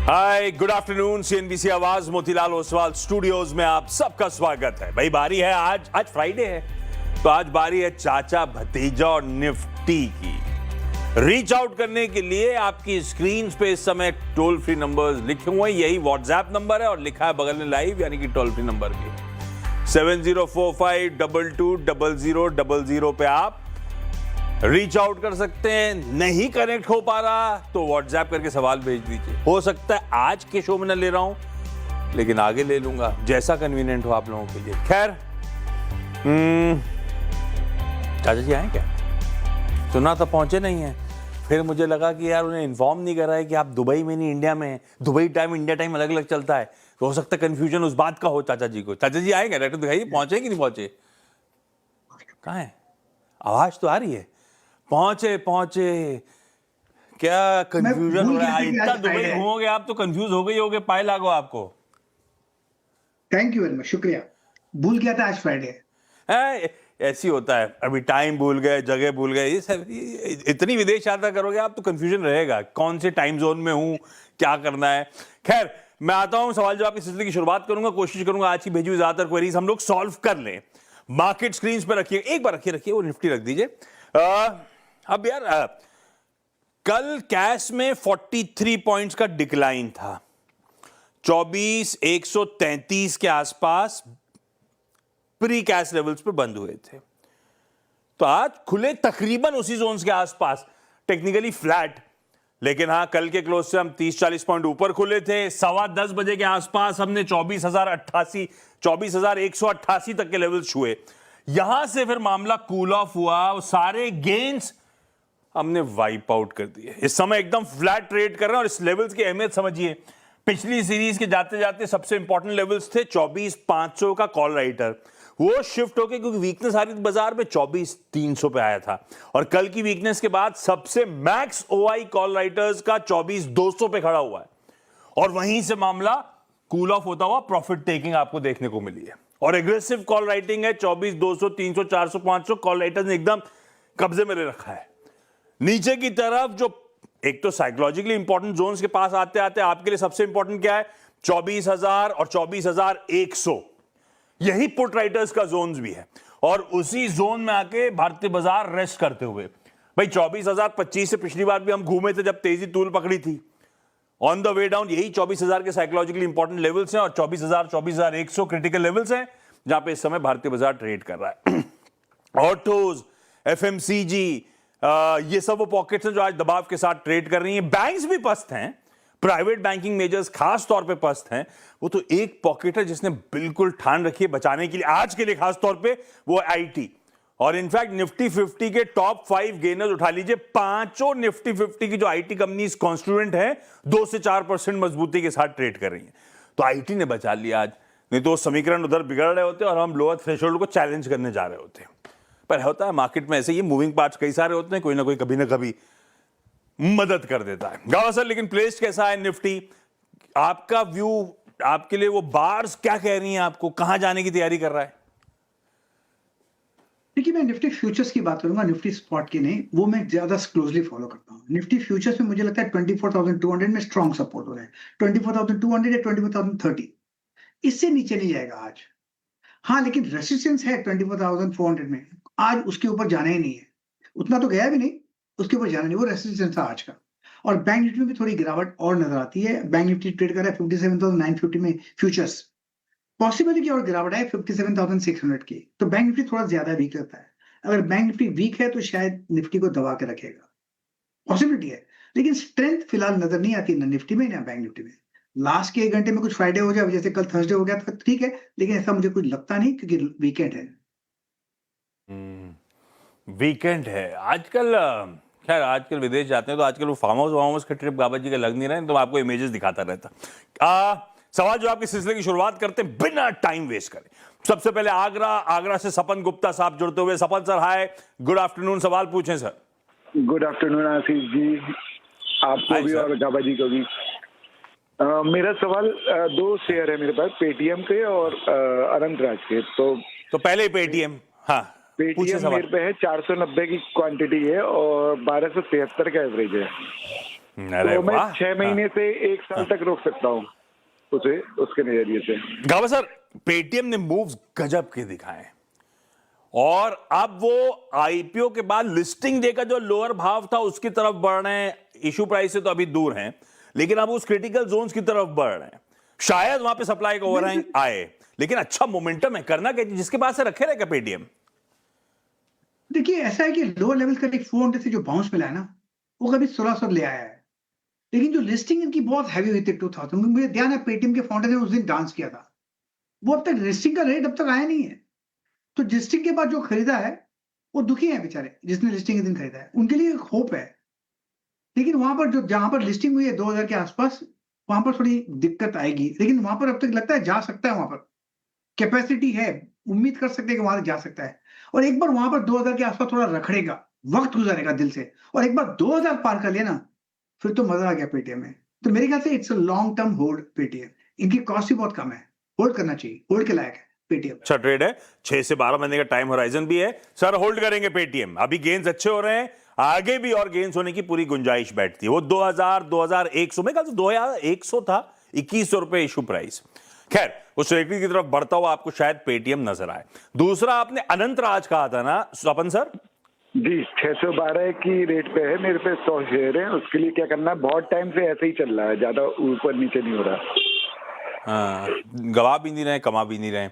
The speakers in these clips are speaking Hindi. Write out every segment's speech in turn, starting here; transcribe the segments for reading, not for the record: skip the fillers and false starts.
हाय, गुड आफ्टरनून। सीएनबीसी आवाज मोतीलाल ओसवाल स्टूडियोज में आप सबका स्वागत है। भाई बारी है आज फ्राइडे है, तो आज बारी है चाचा भतीजा और निफ्टी की। रीच आउट करने के लिए आपकी स्क्रीन पे इस समय टोल फ्री नंबर्स लिखे हुए हैं, यही व्हाट्सएप नंबर है और लिखा है बगल में लाइव, यानी कि टोल फ्री नंबर भी 7045220000 पे आप रीच आउट कर सकते हैं। नहीं कनेक्ट हो पा रहा तो व्हाट्सएप करके सवाल भेज दीजिए। हो सकता है आज के शो में न ले रहा हूं, लेकिन आगे ले लूंगा, जैसा कन्वीनियंट हो आप लोगों के लिए। खैर, चाचा जी आए क्या? सुना तो पहुंचे नहीं है। फिर मुझे लगा कि यार उन्हें इन्फॉर्म नहीं कर रहा है कि आप दुबई में नहीं इंडिया में हैं। दुबई टाइम इंडिया टाइम अलग अलग चलता है, तो हो सकता है कंफ्यूजन उस बात का हो चाचा जी को। चाचा जी आएंगे, डायरेक्टर दिखाइए, पहुंचे कि नहीं पहुंचे? कहाँ है? आवाज तो आ रही है। पहुंचे। क्या कंफ्यूजन हो रहा है? इतना दुबई घूमोगे आप तो कंफ्यूज हो गई होगे, पाए लागो आपको। थैंक यू वेरी मच, शुक्रिया। भूल गया था आज फ्राइडे है। ऐसी होता है, अभी टाइम भूल गए, जगह भूल गए। ये सब इतनी विदेश यात्रा करोगे आप तो कंफ्यूजन रहेगा, कौन से टाइम जोन में हूं, क्या करना है। खैर, मैं आता हूं सवाल जवाब के सिलसिले की शुरुआत करूंगा। कोशिश करूंगा आज की भेजी हुई ज्यादातर क्वेरीज हम लोग सॉल्व कर लें। मार्केट स्क्रीन पर रखिए, एक बार रखिए वो निफ्टी रख दीजिए। अब यार, कल कैश में 43 पॉइंट्स का डिक्लाइन था, 24,133 के आसपास प्री कैश लेवल्स पे बंद हुए थे। तो आज खुले तकरीबन उसी जोन्स के आसपास, टेक्निकली फ्लैट, लेकिन हां कल के क्लोज से हम 30-40 पॉइंट ऊपर खुले थे। 10:15 बजे के आसपास हमने 24,188 तक के लेवल्स छुए। यहां से फिर मामला कूल ऑफ हुआ, सारे गेन्स हमने वाइप आउट कर दिए। इस समय एकदम फ्लैट ट्रेड कर रहे हैं और इस लेवल्स की अहमियत समझिए। पिछली सीरीज के जाते जाते सबसे इंपॉर्टेंट लेवल्स थे 24,500 का कॉल राइटर, वो शिफ्ट होके, क्योंकि वीकनेस आ रही थी बाजार में, 24,300 पे आया था। और कल की वीकनेस के बाद सबसे मैक्स ओआई कॉल राइटर्स का 24,200 पे खड़ा हुआ है, और वहीं से मामला कूल ऑफ होता हुआ प्रॉफिट टेकिंग आपको देखने को मिली है। और एग्रेसिव कॉल राइटिंग है, 24,200, 300, 400, 500 कॉल राइटर्स ने एकदम कब्जे में ले रखा है। नीचे की तरफ जो एक तो साइकोलॉजिकली इंपॉर्टेंट जोन्स के पास आते आते आपके लिए सबसे इंपॉर्टेंट क्या है? 24,000 और 24,100, यही पुट राइटर्स का जोन्स भी है। और उसी जोन में आके भारतीय बाजार रेस्ट करते हुए, भाई 24,025 से पिछली बार भी हम घूमे थे जब तेजी तूल पकड़ी थी। ऑन द वे डाउन यही 24,000 के साइकोलॉजिकली इंपॉर्टेंट लेवल्स हैं, और 24,000, 24,100 क्रिटिकल लेवल्स हैं जहां पे इस समय भारतीय बाजार ट्रेड कर रहा है। ऑटोज, एफएमसीजी, ये सब वो पॉकेट्स हैं जो आज दबाव के साथ ट्रेड कर रही हैं। बैंक्स भी पस्त हैं, प्राइवेट बैंकिंग मेजर्स खास तौर पे पस्त हैं। वो तो एक पॉकेट है जिसने बिल्कुल ठान रखी है बचाने के लिए, आज के लिए खास तौर पे, वो आईटी। और इनफैक्ट निफ्टी 50 के टॉप 5 गेनर्स उठा लीजिए, पांचों निफ्टी 50 की जो आईटी कंपनीज कॉन्स्टिट्यूएंट हैं 2 से 4% मजबूती के साथ ट्रेड कर रही हैं। तो आईटी ने बचा लिया आज, नहीं तो समीकरण उधर बिगड़ रहे होते और हम लोअर थ्रेशोल्ड को चैलेंज करने जा रहे होते। पर होता है मार्केट में ऐसे, ये मूविंग पार्ट्स कई सारे होते हैं, कोई ना कोई कभी ना कभी मदद कर देता है। गावा सर, लेकिन प्लेस्ड कैसा है निफ्टी? आपका व्यू, आपके लिए वो बार्स क्या कह रही हैं आपको, कहां जाने की तैयारी कर रहा है? देखिए, मैं निफ्टी फ्यूचर्स की बात करूंगा, निफ्टी स्पॉट की नहीं। वो मैं ज्यादा क्लोजली फॉलो करता हूं। निफ्टी फ्यूचर्स में मुझे लगता है 24,200 में स्ट्रॉन्ग सपोर्ट हो रहा है, 24,200 या 24,030, इससे नीचे नहीं जाएगा आज। हाँ, लेकिन रेसिस्टेंस है 24,400 में, आज उसके ऊपर जाना ही नहीं है। उतना तो गया भी नहीं, उसके ऊपर जाना नहीं, वो रेसिस्टेंस था आज का। और बैंक निफ्टी में भी थोड़ी गिरावट और नजर आती है। बैंक निफ्टी ट्रेड कर रहा है 57,950 में फ्यूचर्स, पॉसिबिलिटी और गिरावट है 57,600 की। तो बैंक निफ्टी थोड़ा ज्यादा वीक रहता है। अगर बैंक निफ्टी वीक है तो शायद निफ्टी को दबा के रखेगा, पॉसिबिलिटी है। लेकिन स्ट्रेंथ फिलहाल नजर नहीं आती ना निफ्टी में ना बैंक निफ्टी में। लास्ट के 1 घंटे में कुछ फ्राइडे हो जाए, जैसे कल थर्सडे हो गया था, ठीक है, लेकिन ऐसा मुझे कुछ लगता नहीं, क्योंकि वीकेंड है। वीकेंड है आजकल। खैर, आजकल विदेश जाते हैं तो आजकल वो फार्म हाउस के ट्रिप गाबा जी के लग नहीं रहे, तो आपको इमेजेस दिखाता रहता। सवाल जो आपके सिलसिले की शुरुआत करते हैं बिना टाइम वेस्ट करें। सबसे पहले आगरा से सपन गुप्ता साहब जुड़ते हुए। सपन सर, हाय, गुड आफ्टरनून, सवाल पूछें sir. Good afternoon Ashish ji, आपको भी और गाबा जी को भी। मेरा सवाल 2 शेयर है मेरे पास, पेटीएम के और अनंतराज के। तो पहले पेटीएम। हाँ, पेटीएम मेरे पे है 490 की क्वांटिटी है और 1273 का एवरेज है। अरे तो मैं वाह। 6 महीने से 1 साल तक रोक सकता हूँ उसे, उसके नजरिए से। गावा सर, पेटीएम ने मूव्स गजब के दिखाए और अब वो आईपीओ के बाद लिस्टिंग डे का जो लोअर भाव था उसकी तरफ बढ़ रहे हैं। इशू प्राइस से तो अभी दूर हैं, लेकिन अब उस क्रिटिकल जोन्स की तरफ बढ़ रहे हैं। शायद वहां पे सप्लाई का ओवरहैंग आए, लेकिन अच्छा मोमेंटम है। करना क्या, जिसके पास से रखे रहेगा पेटीएम। देखिए ऐसा है कि लो लेवल का एक 400 से जो बाउंस मिला है ना, वो कभी 1600 ले आया है। लेकिन जो लिस्टिंग इनकी बहुत हैवी हुई थी 2000 में, मुझे ध्यान है पेटीएम के फाउंडर ने उस दिन डांस किया था। वो अब तक लिस्टिंग का रेट अब तक आया नहीं है। तो लिस्टिंग के बाद जो खरीदा है, वो दुखी है बेचारे, जिसने लिस्टिंग के दिन खरीदा है। उनके लिए एक होप है। लेकिन वहां पर जो जहां पर लिस्टिंग हुई है 2000 के आसपास, वहां पर थोड़ी दिक्कत आएगी। लेकिन वहां पर अब तक लगता है जा सकता है, वहां पर कैपेसिटी है, उम्मीद कर सकते हैं कि वहां जा सकता है। और एक बार वहां पर 2000 के आसपास थोड़ा रखड़ेगा, वक्त गुजारेगा दिल से, और एक बार 2000 पार कर लिया ना, फिर तो मजा आ गया पेटीएम में। तो मेरे ख्याल से it's a long term hold Paytm. इनकी कॉस्ट भी बहुत कम है, होल्ड करना चाहिए, होल्ड के लायक है पेटीएम। अच्छा ट्रेड है, 6 से 12 महीने का टाइम होराइजन भी है। सर होल्ड करेंगे पेटीएम। अभी गेन्स अच्छे हो रहे हैं, आगे भी और गेन्स होने की पूरी गुंजाइश बैठती है। वो 2000 2100 में, कल 2100 था, 2100 रुपए इशू प्राइस। खैर उस ट्रेजरी की तरफ बढ़ता हुआ आपको शायद पेटीएम नजर आए। दूसरा आपने अनंत राज कहा था ना स्वपन सर? जी, 612 की रेट पे है, मेरे पे 100 शेयर है। उसके लिए क्या करना है, बहुत टाइम से ऐसे ही चल रहा है, ज्यादा ऊपर नीचे नहीं हो रहा। हाँ, गवा भी नहीं रहे, कमा भी नहीं रहे।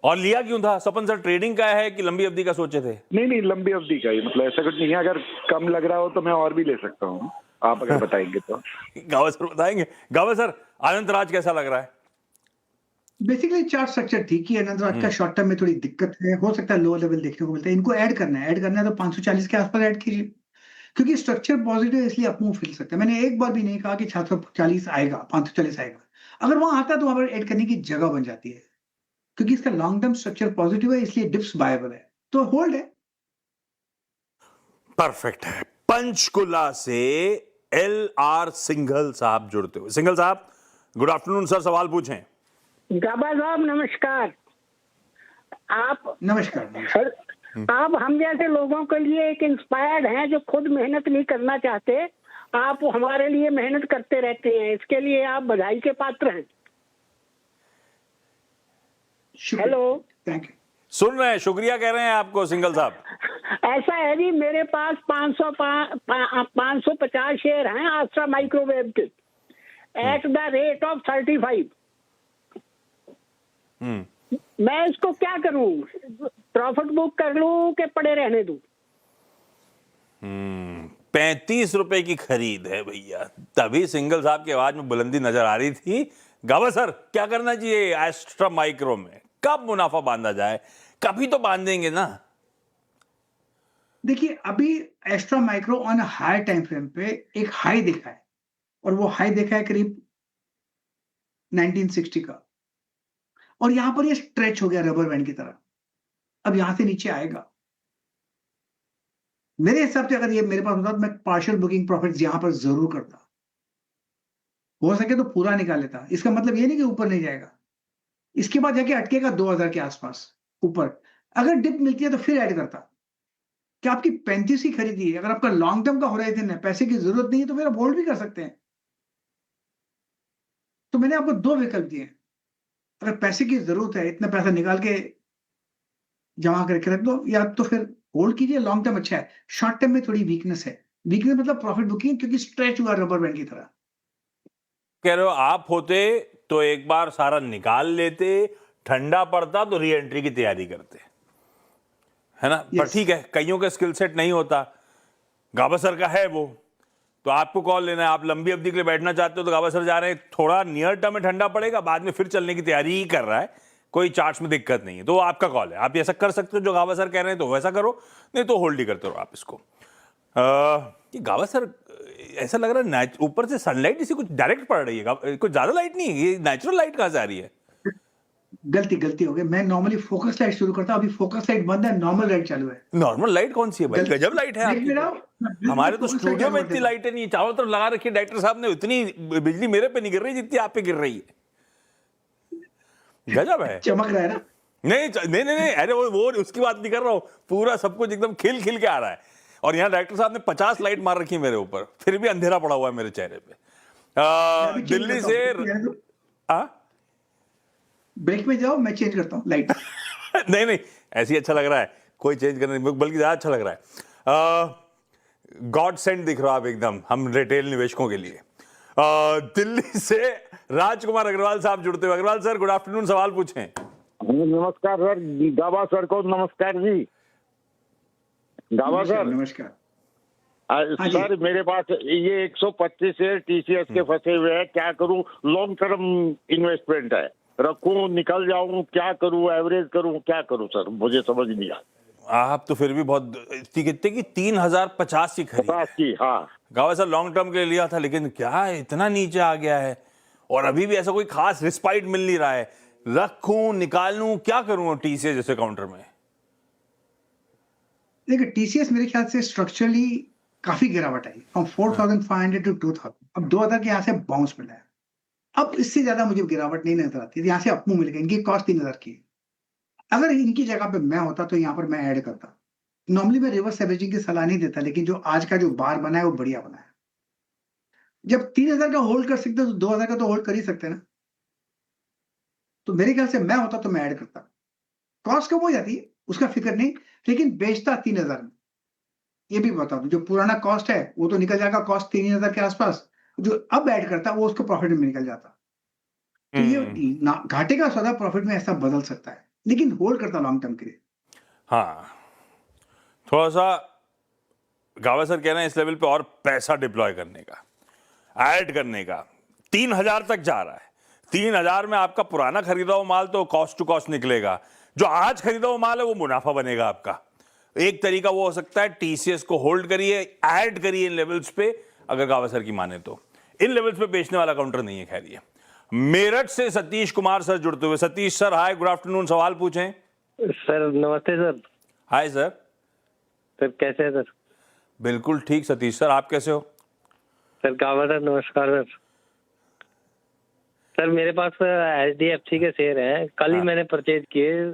और लिया क्यों था स्वपन सर? ट्रेडिंग का है कि लंबी अवधि का सोचे थे? नहीं, लंबी अवधि का ही, मतलब ऐसा कुछ नहीं है। अगर कम लग रहा हो तो मैं और भी ले सकता हूँ, आप अगर बताएंगे तो। गावा सर बताएंगे। गावा सर, अनंत राज कैसा लग रहा है? बेसिकली चार्ट स्ट्रक्चर ठीक ही है। अनंत राज का शॉर्ट टर्म में थोड़ी दिक्कत है, हो सकता है लोअर लेवल देखने को मिलता है। इनको ऐड करना है तो 540 के आसपास ऐड कीजिए, क्योंकि स्ट्रक्चर पॉजिटिव है, इसलिए अप मूव मिल सकता है। मैंने एक बार भी नहीं कहा कि 740 आएगा, 540 आएगा। अगर वहां आता है तो वहां पर ऐड करने की जगह बन जाती है, क्योंकि इसका लॉन्ग टर्म स्ट्रक्चर पॉजिटिव है, इसलिए डिप्स बायबल है, तो होल्ड है। परफेक्ट है। पंचकुला से LR सिंघल साहब जुड़ते हुए। सिंघल साहब गुड आफ्टरनून सर, सवाल पूछें। गाबा साहब नमस्कार। आप नमस्कार। सर, आप हम जैसे लोगों के लिए एक इंस्पायर्ड हैं जो खुद मेहनत नहीं करना चाहते। आप हमारे लिए मेहनत करते रहते हैं, इसके लिए आप बधाई के पात्र हैं। Hello, thank you. सुन रहे हैं, शुक्रिया कह रहे हैं आपको सिंघल साहब। ऐसा है जी, मेरे पास 550 शेयर हैं आस्ट्रा माइक्रोवेव के एट द रेट ऑफ 35। मैं इसको क्या करूं, प्रॉफिट बुक कर लूं कि पड़े रहने दूं? 35 रुपए की खरीद है भैया, तभी सिंघल साहब की आवाज में बुलंदी नजर आ रही थी। गावा सर क्या करना चाहिए एस्ट्रा माइक्रो में? कब मुनाफा बांधा जाए? कभी तो बांधेंगे ना। देखिए अभी Astra Micro on high time frame पे एक हाई देखा है, और वो हाई देखा है करीब 1960 का, और यहां पर ये स्ट्रेच हो गया रबर बैंड की तरह। अब यहां से नीचे आएगा। मेरे हिसाब से अगर ये मेरे पास होता तो मैं पार्शियल बुकिंग प्रॉफिट्स यहां पर जरूर करता। हो सके तो पूरा निकाल लेता। इसका मतलब ये नहीं कि ऊपर नहीं जाएगा, इसके बाद जाके अटकेगा 2000 के आसपास ऊपर। अगर डिप मिलती है तो फिर ऐड करता। क्या आपकी 35 ही खरीदी है? अगर आपका लॉन्ग टर्म का होराइजन है, पैसे की जरूरत नहीं है, तो फिर आप होल्ड भी कर सकते हैं। तो मैंने आपको दो विकल्प दिए। अगर पैसे की जरूरत है, इतना पैसा निकाल के जमा करके रख दो, या तो फिर होल्ड कीजिए, लॉन्ग टर्म अच्छा है। शॉर्ट टर्म में थोड़ी वीकनेस है। वीकनेस मतलब प्रॉफिट बुकिंग, क्योंकि स्ट्रेच हुआ रबर बैंड की तरह। कह रहे हो आप होते तो एक बार सारा निकाल लेते, ठंडा पड़ता तो री एंट्री की तैयारी करते, है ना? पर ठीक है, कईयों का स्किल सेट नहीं होता। गावा सर का है वो, तो आपको कॉल लेना है। आप लंबी अवधि के लिए बैठना चाहते हो तो गावा सर जा रहे हैं, थोड़ा नियर टर्म में ठंडा पड़ेगा, बाद में फिर चलने की तैयारी ही कर रहा है, कोई चार्ट्स में दिक्कत नहीं है, तो आपका कॉल है। आप ऐसा कर सकते हो जो गावा सर कह रहे हैं तो वैसा करो, नहीं तो होल्ड ही करते रहो आप इसको। ये गावा सर ऐसा लग रहा है ऊपर से सनलाइट इसी कुछ डायरेक्ट पड़ रही है, कुछ ज्यादा लाइट नहीं है, ये नेचुरल लाइट कहां से आ रही है? गलती हो गई। मैं नॉर्मली फोकस लाइट शुरू करता हूं, अभी फोकस लाइट बंद है, नॉर्मल लाइट चालू है। नॉर्मल लाइट कौन सी है भाई? गजब लाइट है आपकी तो। हमारे तो स्टूडियो में इतनी लाइटें नहीं, चारों तरफ लगा रखी है डायरेक्टर साहब ने, इतनी बिजली मेरे पे नहीं गिर रही जितनी आप पे गिर रही है। गजब है। चमक रहा है ना? नहीं, अरे वो उसकी बात नहीं कर रहा हूं, पूरा सब कुछ एकदम खिल खिल के आ रहा है। और यहाँ डायरेक्टर साहब ने 50 लाइट मार रखी है मेरे ऊपर, फिर भी अंधेरा पड़ा हुआ है मेरे चेहरे पे। मैं भी change दिल्ली करता से हूँ। हाँ? ब्रेक में जाओ, मैं चेंज करता हूँ लाइट। नहीं नहीं, ऐसे ही अच्छा लग रहा है, कोई चेंज करना नहीं, बल्कि ज्यादा अच्छा लग रहा है। गॉड सेंड दिख रहा आप एकदम हम रिटेल निवेशकों के लिए। दिल्ली से राजकुमार अग्रवाल साहब जुड़ते हुए। अग्रवाल सर, गुड आफ्टरनून, सवाल पूछें। नमस्कार सर, गाबा सर को नमस्कार जी। गाबा सर, नमस्कार। हाँ जी। सर मेरे पास ये 125 शेयर टीसीएस के फंसे हुए हैं, क्या करूं? लॉन्ग टर्म इन्वेस्टमेंट है, रखूं, निकल जाऊं, क्या करूं? एवरेज करूं, क्या करूं सर? मुझे समझ नहीं आ। आप तो फिर भी बहुत, कितने की 3050 की खरीद? 50 की, हाँ। गावा सर लॉन्ग टर्म के लिए लिया था, लेकिन क्या इतना नीचे आ गया है और अभी भी ऐसा कोई खास रिस्पाइट मिल नहीं रहा है। रखूं, निकालूं, क्या करूं टीसीएस जैसे काउंटर में? देखिए, टीसीएस मेरे ख्याल से स्ट्रक्चरली काफी गिरावट आई, फ्रॉम 4500 टू 2000। अब 2000 के यहाँ से बाउंस मिला है। अब इससे ज्यादा मुझे गिरावट नहीं नजर आती। यहाँ से अपमूव मिलेगा। इनकी कॉस्ट 3000 की है। अगर इनकी जगह पे मैं होता तो यहाँ पर मैं ऐड करता। नॉर्मली मैं रिवर्स एवरेजिंग की सलाह नहीं देता, लेकिन जो आज का जो बार बना है वो बढ़िया बना है। जब 3000 का होल्ड कर सकते हैं तो 2000 का तो होल्ड कर ही सकते हैं ना। तो मेरे ख्याल से मैं होता तो मैं ऐड करता। कॉस्ट कम हो जाती है, उसका फिक्र नहीं, लेकिन बेचता 3000 में। ये भी बता दूं, जो पुराना कॉस्ट है वो तो निकल जाएगा, कॉस्ट 3000 के आसपास। जो अब ऐड करता वो उसको प्रॉफिट में निकल जाता। तो ये घाटे का सौदा प्रॉफिट में ऐसा बदल सकता है, लेकिन होल्ड करता लॉन्ग टर्म के लिए। हाँ, थोड़ा सा गावा सर कह रहे हैं इस लेवल पे और पैसा डिप्लॉय करने का, ऐड करने का। 3000 तक जा रहा है। 3000 में आपका पुराना खरीदा हुआ माल तो कॉस्ट टू कॉस्ट निकलेगा, जो आज खरीदा हुआ माल है वो मुनाफा बनेगा आपका। एक तरीका वो हो सकता है, टीसीएस को होल्ड करिए, ऐड करिए इन लेवल्स पे। अगर गावा सर की माने तो इन लेवल्स पे बेचने वाला काउंटर नहीं है। खैर, ये मेरठ से सतीश कुमार सर जुड़ते हुए। सतीश सर, हाय, गुड आफ्टरनून, सवाल पूछें। सर नमस्ते सर। Hi sir. सर कैसे हैं सर? बिल्कुल ठीक सतीश सर, आप कैसे हो? सर गावा सर नमस्कार सर। सर मेरे पास एचडीएफसी के शेयर हैं, कल ही मैंने परचेज किए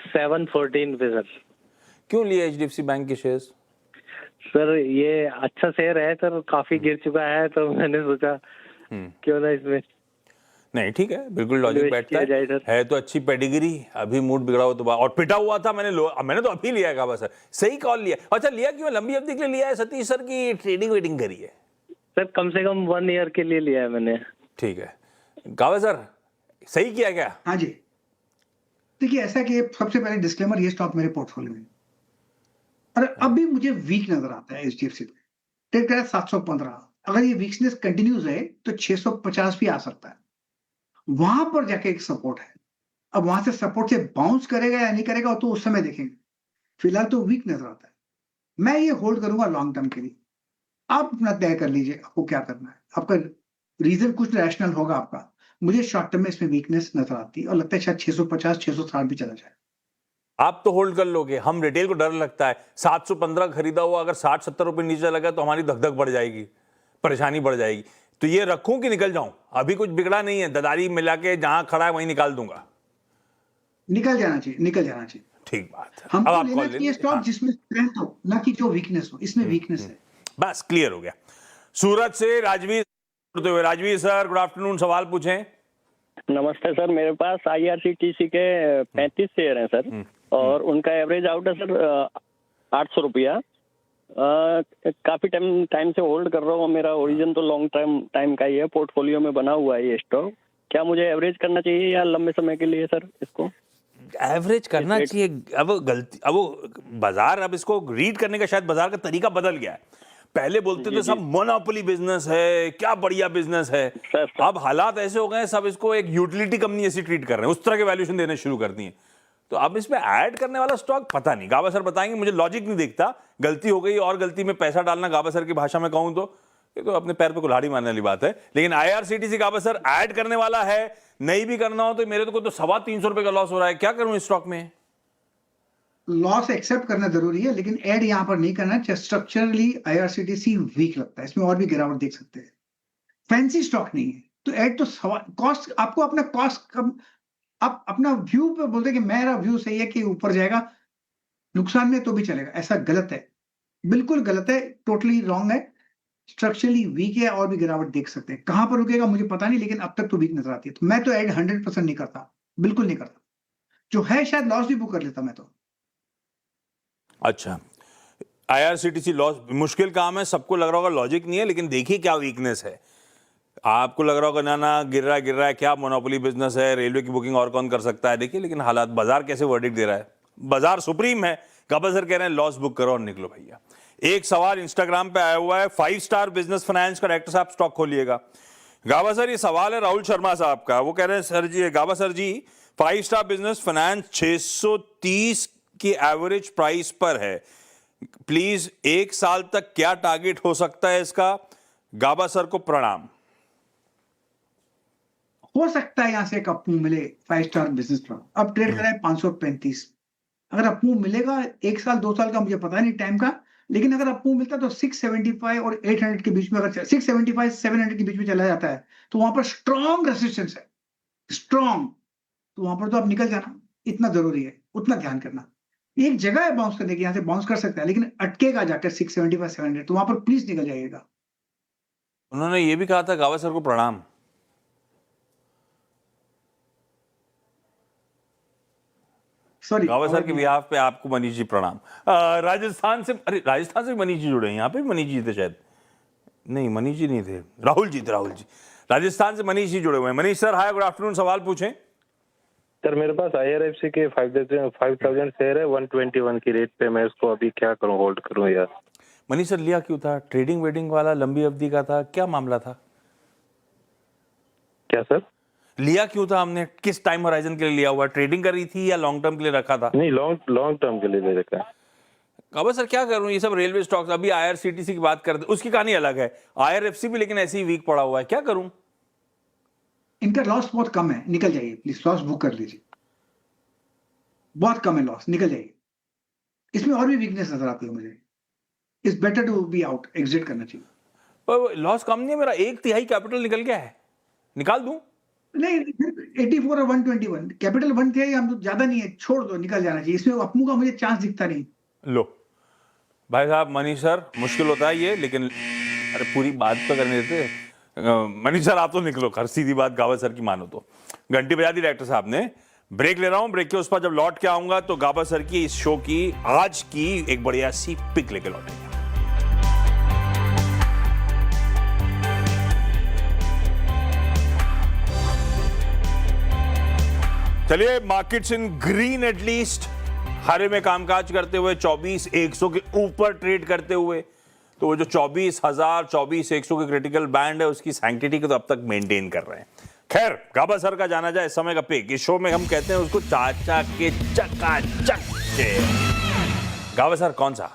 714 पे सर। क्यों लिए एचडीएफसी बैंक के शेयर्स? सर ये अच्छा शेयर है सर, काफी गिर चुका है, तो मैंने सोचा क्यों ना इसमें। नहीं, ठीक है, बिल्कुल लॉजिक बैठता है तो अच्छी पेडिग्री। अभी मूड बिगड़ा हो तो और पिटा हुआ था, मैंने तो अभी लिया है गावा सर। सही कॉल लिया। अच्छा, लिया क्यों? लंबी अवधि के लिए लिया है सतीश सर की ट्रेडिंग वेडिंग करी है? सर कम से कम 1 ईयर के लिए लिया है मैंने। ठीक है गावा सर, सही किया क्या? हाँ जी। देखिए, ऐसा कि सबसे पहले डिस्क्लेमर, ये स्टॉक मेरे पोर्टफोलियो में, और अब भी मुझे वीक नजर आता है एचडीएफसी पे। ट्रेड करा 715। अगर ये वीकनेस कंटिन्यूज है तो 650 भी आ सकता है। वहां पर जाके एक सपोर्ट है। अब वहां से सपोर्ट से बाउंस करेगा या नहीं करेगा तो उस समय देखेंगे। फिलहाल तो वीक नजर आता है। मैं ये होल्ड करूंगा लॉन्ग टर्म के लिए। आप अपना तय कर लीजिए आपको क्या करना है। आपका रीजन कुछ रैशनल होगा आपका। मुझे शॉर्ट टर्म में इसमें वीकनेस नजर आती है और लगता है शायद 650 660 भी चला जाए। आप तो होल्ड कर लोगे, हम रिटेल को डर लगता है। 715 खरीदा हुआ अगर 60-70 रुपए नीचे लगा तो हमारी धक बढ़ जाएगी, परेशानी बढ़ जाएगी। तो ये रखूं कि निकल जाऊं? अभी कुछ बिगड़ा नहीं है, ददारी मिला के जहां खड़ा है वहीं निकाल दूंगा। निकल जाना चाहिए, निकल जाना चाहिए। ठीक बात है। हमको अब आप लेना कॉल चाहिए स्टॉक जिसमें स्ट्रेंथ हो, ना कि जो वीकनेस हो। इसमें वीकनेस है। बस क्लियर हो गया। सूरत से राजवीर जुड़ते हुए। राजवीर सर, गुड आफ्टरनून, सवाल पूछें। नमस्ते सर, मेरे पास आईआरसीटीसी के 35 शेयर हैं सर, और उनका एवरेज आउट है सर 800 रुपया। काफी टाइम से होल्ड कर रहा हूँ। मेरा ओरिजिन तो लॉन्ग टाइम का ही है, पोर्टफोलियो में बना हुआ है ये स्टॉक। क्या मुझे एवरेज करना चाहिए या लंबे समय के लिए सर इसको? एवरेज करना चाहिए। अब बाजार, अब इसको रीड करने का शायद बाजार का तरीका बदल गया है। पहले बोलते थे सब मोनोपोली बिजनेस है, क्या बढ़िया बिजनेस है। अब हालात ऐसे हो गए, सब इसको एक यूटिलिटी कंपनी ऐसी ट्रीट कर रहे हैं, उस तरह के वैल्यूएशन देने शुरू कर दिए। तो अब इसमें ऐड करने वाला स्टॉक पता नहीं, गावा सर बताएंगे। मुझे लॉजिक नहीं दिखता। गलती हो गई और गलती में पैसा डालना, गावा सर की भाषा में कहूं तो ये तो अपने पैर पे कुल्हाड़ी मारने वाली बात है। लेकिन आईआरसीटीसी गावा सर ऐड करने वाला है, नहीं भी करना हो तो मेरे तो 350 रुपए का लॉस हो रहा है। क्या करूं इस स्टॉक में? लॉस एक्सेप्ट करना जरूरी है, लेकिन ऐड यहां पर नहीं करना है। स्ट्रक्चरली आईआरसीटीसी वीक लगता है, इसमें और भी गिरावट देख सकते हैं। फैंसी स्टॉक नहीं है तो ऐड तो कॉस्ट, आपको अपना कॉस्ट कम, आप अपना व्यू पे बोलते कि मेरा व्यू सही है कि ऊपर जाएगा, नुकसान में तो भी चलेगा, ऐसा गलत है। बिल्कुल गलत है, टोटली रॉन्ग है, स्ट्रक्चरली वीक है और भी गिरावट देख सकते हैं। कहां पर रुकेगा मुझे पता नहीं, लेकिन अब तक तो वीक नजर आती है। तो मैं तो ऐड 100% नहीं करता, बिल्कुल नहीं करता। जो है शायद लॉस भी बुक कर लेता मैं तो। अच्छा, IRCTC लॉस मुश्किल काम है, सबको लग रहा होगा लॉजिक नहीं है, लेकिन देखिए क्या वीकनेस है। आपको लग रहा होगा ना गिर रहा है, क्या मोनोपोली बिजनेस है, रेलवे की बुकिंग और कौन कर सकता है। देखिए लेकिन हालात, बाजार कैसे वर्डिक्ट दे रहा है। बाजार सुप्रीम है, गाबा सर कह रहे हैं लॉस बुक करो और निकलो भैया। एक सवाल इंस्टाग्राम पे आया हुआ है, 5 स्टार बिजनेस फाइनेंस का डायरेक्टर साहब स्टॉक खोलिएगा। गाबा सर ये सवाल है राहुल शर्मा साहब का, वो कह रहे हैं सर जी, गाबा सर जी 5 स्टार बिजनेस फाइनेंस 630 की एवरेज प्राइस पर है, प्लीज 1 साल तक क्या टारगेट हो सकता है इसका। गाबा सर को प्रणाम। हो सकता है यहां से एक अपमूव मिले 5 स्टार बिजनेस पर। अब ट्रेड करा है 535, अगर अपमूव मिलेगा 1 साल 2 साल का मुझे पता नहीं टाइम का, लेकिन अगर अपमूव मिलता है तो 675 और 800 के बीच में, अगर 675 700 के बीच में चला जाता है तो वहां पर स्ट्रॉन्ग रेसिस्टेंस है, स्ट्रॉन्ग। तो वहां पर तो आप निकल जाना, इतना जरूरी है, उतना ध्यान करना। एक जगह है बाउंस करने की, यहां से बाउंस कर सकता है, लेकिन अटकेगा जाकर 675 700, तो वहां पर प्लीज निकल जाइएगा। उन्होंने ये भी कहा था गाबा सर को प्रणाम। सॉरी, गाबा सर के बिहाफ पे आपको मनीष जी प्रणाम। राजस्थान से, अरे राजस्थान से मनीष जी जुड़े हैं, यहाँ पे भी मनीष जी थे शायद, नहीं मनीष जी नहीं थे, राहुल जी थे, राहुल जी। राजस्थान से मनीष जी जुड़े हुए हैं। Manish sir hi, good afternoon, सवाल पूछें। सर मेरे पास IRFC के 5000 शेयर है 121 की रेट पे, मैं इसको अभी क्या करूं, होल्ड करूं यार? मनीष सर लिया क्यों था? ट्रेडिंग वेडिंग वाला लंबी अवधि का था, क्या मामला था? क्या सर? लिया क्यों था हमने, किस टाइम होराइजन के लिए लिया हुआ? ट्रेडिंग करी थी या लॉन्ग टर्म के लिए रखा था? नहीं, लॉन्ग टर्म के लिए ले रखा है। गाबा सर क्या करूं, ये सब रेलवे स्टॉक्स, अभी IRCTC की बात करते, उसकी कहानी अलग है। IRFC भी लेकिन ऐसे ही वीक पड़ा हुआ है, क्या करूं? इनका लॉस बहुत कम है, निकल जाइए प्लीज, लॉस बुक कर लीजिए, बहुत कम है लॉस, निकल जाइए। इसमें और भी वीकनेस नजर आती है मुझे, it's better to be out, exit करना चाहिए। पर लॉस कम नहीं है, मेरा 1/3 कैपिटल निकल गया है, निकाल दूं? नहीं, 84 और 121 कैपिटल 1 थे, हम तो ज्यादा नहीं है, छोड़ दो, निकल जाना चाहिए। इसमें अपमूव का मुझे चांस दिखता नहीं। लो भाई साहब, मनीष सर मुश्किल होता है ये, लेकिन अरे पूरी बात तो करने देते। मनीष सर आप तो निकलो, हर सीधी बात गाबा सर की मानो तो। घंटी बजा दी डायरेक्टर साहब ने, ब्रेक ले रहा हूं, ब्रेक के उस पर जब लौट के आऊंगा तो गाबा सर की इस शो की आज की एक बढ़िया सी पिक लेके लौटेंगे। चलिए, मार्केट्स इन ग्रीन एटलीस्ट, हरे में कामकाज करते हुए 24,100 के ऊपर ट्रेड करते हुए, तो वो जो 24,000 24,100 के क्रिटिकल बैंड है उसकी सैंक्टिटी को तो अब तक मेंटेन कर रहे हैं। खैर, गाबा सर का जाना जाए इस समय का पिक। इस शो में हम कहते हैं उसको चाचा के चकाचक के। गाबा सर कौन सा?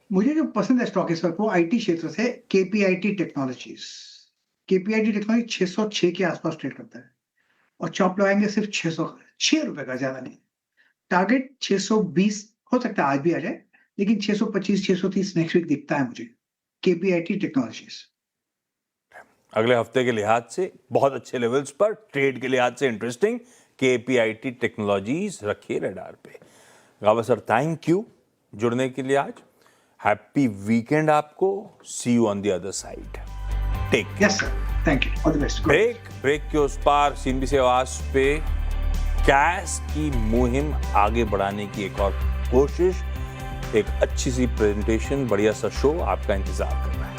मुझे जो पसंद है स्टॉक इस वक्त वो IT क्षेत्र से, KPIT टेक्नोलॉजीज। KPIT टेक्नोलॉजी 606 के आसपास ट्रेड करता है और चॉप लगाएंगे सिर्फ 6 रुपए का, ज्यादा नहीं। टारगेट 620 हो सकता है आज भी आ जाए, लेकिन 625 630 नेक्स्ट वीक दिखता है मुझे। KPIT टेक्नोलॉजीज अगले हफ्ते के लिहाज से बहुत अच्छे लेवल्स पर, ट्रेड के लिहाज से इंटरेस्टिंग। KPIT टेक्नोलॉजीज रखिए रडार पे। गाबा सर थैंक यू जुड़ने के लिए आज। हैप्पी वीकेंड आपको। See you on the other side. Take care. Yes sir, thank you, all the best. Break के उस पार CNBC से आवाज पे कैश की मुहिम आगे बढ़ाने की एक और कोशिश, एक अच्छी सी प्रेजेंटेशन, बढ़िया सा शो आपका इंतजार कर रहा है।